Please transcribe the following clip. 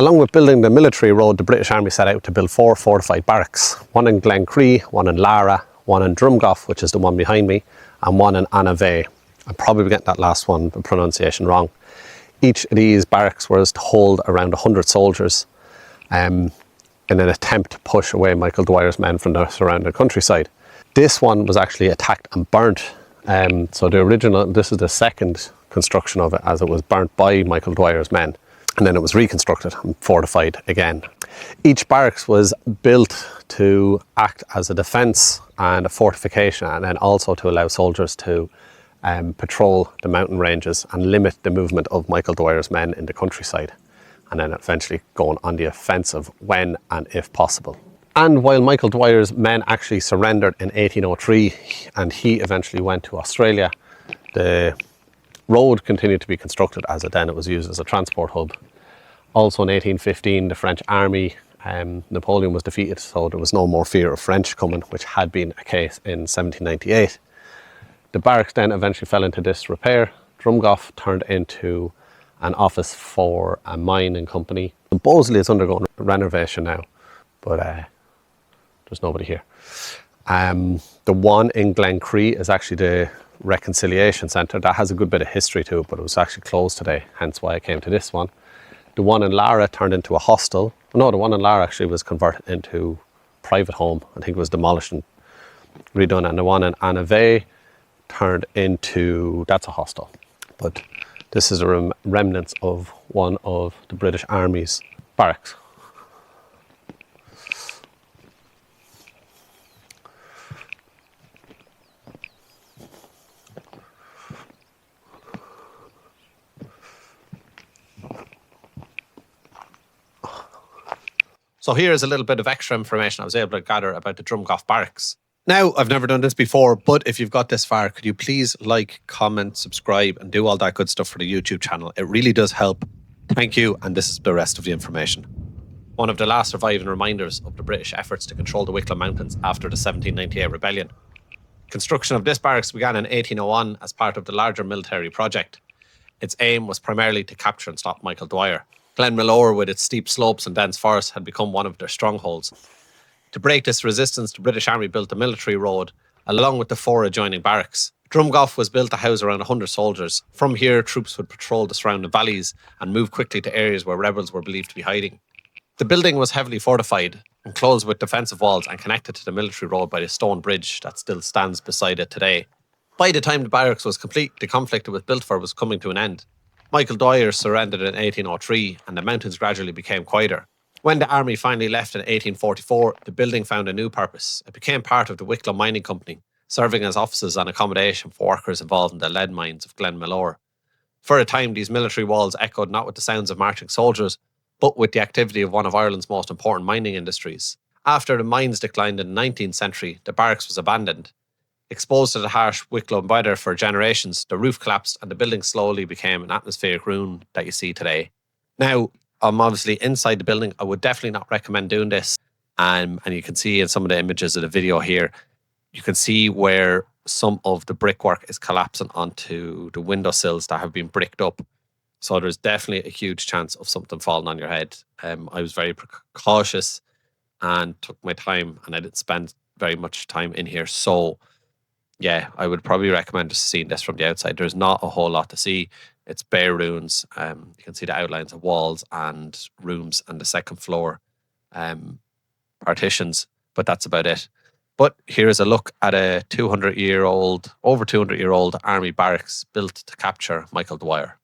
Along with building the military road, the British Army set out to build 4 fortified barracks. One in Glencree, one in Lara, one in Drumgoff, which is the one behind me, and one in Annavay. I'm probably getting that last one, the pronunciation wrong. Each of these barracks was to hold around 100 soldiers in an attempt to push away Michael Dwyer's men from the surrounding countryside. This one was actually attacked and burnt. So the original, this is the second construction of it, as it was burnt by Michael Dwyer's men. And then it was reconstructed and fortified again. Each barracks was built to act as a defence and a fortification, and then also to allow soldiers to patrol the mountain ranges and limit the movement of Michael Dwyer's men in the countryside, and then eventually going on the offensive when and if possible. And while Michael Dwyer's men actually surrendered in 1803 and he eventually went to Australia, the road continued to be constructed as it was used as a transport hub. Also in 1815, the French army, Napoleon was defeated, so there was no more fear of French coming, which had been a case in 1798. The barracks then eventually fell into disrepair. Drumgoff turned into an office for a mining company. Supposedly it's undergoing renovation now, but there's nobody here. The one in Glencree is actually the Reconciliation Centre. That has a good bit of history to it, but it was actually closed today, hence why I came to this one. The one in Lara turned into a hostel. No, the one in Lara actually was converted into private home. I think it was demolished and redone. And the one in Annavay turned into, that's a hostel. But this is a remnants of one of the British Army's barracks. So here's a little bit of extra information I was able to gather about the Drumgoff Barracks. Now, I've never done this before, but if you've got this far, could you please like, comment, subscribe, and do all that good stuff for the YouTube channel? It really does help. Thank you, and this is the rest of the information. One of the last surviving reminders of the British efforts to control the Wicklow Mountains after the 1798 rebellion. Construction of this barracks began in 1801 as part of the larger military project. Its aim was primarily to capture and stop Michael Dwyer. Glenmalure, with its steep slopes and dense forest, had become one of their strongholds. To break this resistance, the British Army built the military road, along with the 4 adjoining barracks. Drumgoff was built to house around 100 soldiers. From here, troops would patrol the surrounding valleys and move quickly to areas where rebels were believed to be hiding. The building was heavily fortified, enclosed with defensive walls and connected to the military road by a stone bridge that still stands beside it today. By the time the barracks was complete, the conflict it was built for was coming to an end. Michael Dwyer surrendered in 1803 and the mountains gradually became quieter. When the army finally left in 1844, the building found a new purpose. It became part of the Wicklow Mining Company, serving as offices and accommodation for workers involved in the lead mines of Glenmalure. For a time, these military walls echoed not with the sounds of marching soldiers, but with the activity of one of Ireland's most important mining industries. After the mines declined in the 19th century, the barracks was abandoned. Exposed to the harsh Wicklow weather for generations, the roof collapsed and the building slowly became an atmospheric ruin that you see today. Now, I'm obviously inside the building. I would definitely not recommend doing this. And you can see in some of the images of the video here, you can see where some of the brickwork is collapsing onto the windowsills that have been bricked up. So there's definitely a huge chance of something falling on your head. I was very cautious and took my time, and I didn't spend very much time in here. So yeah, I would probably recommend just seeing this from the outside. There's not a whole lot to see. It's bare ruins. You can see the outlines of walls and rooms and the second floor partitions, but that's about it. But here's a look at a over 200-year-old army barracks built to capture Michael Dwyer.